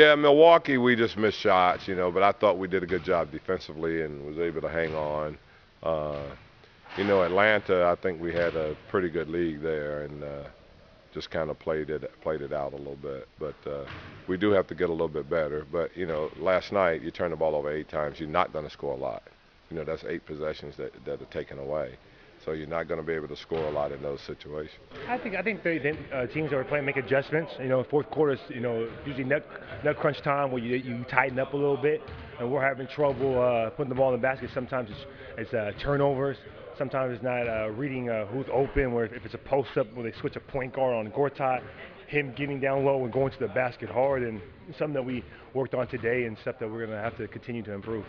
Yeah, Milwaukee, we just missed shots, but I thought we did a good job defensively and was able to hang on. Uh, Atlanta, I think we had a pretty good league there and just kind of played it out a little bit. But we do have to get a little bit better. But last night you turned the ball over 8 times. You're not going to score a lot. That's 8 possessions that are taken away. So you're not going to be able to score a lot in those situations. I think teams that are playing make adjustments. Fourth quarter is usually nut crunch time where you tighten up a little bit, and we're having trouble putting the ball in the basket. Sometimes it's turnovers. Sometimes it's not reading who's open. Where if it's a post up where they switch a point guard on Gortat, him getting down low and going to the basket hard, and something that we worked on today and stuff that we're going to have to continue to improve.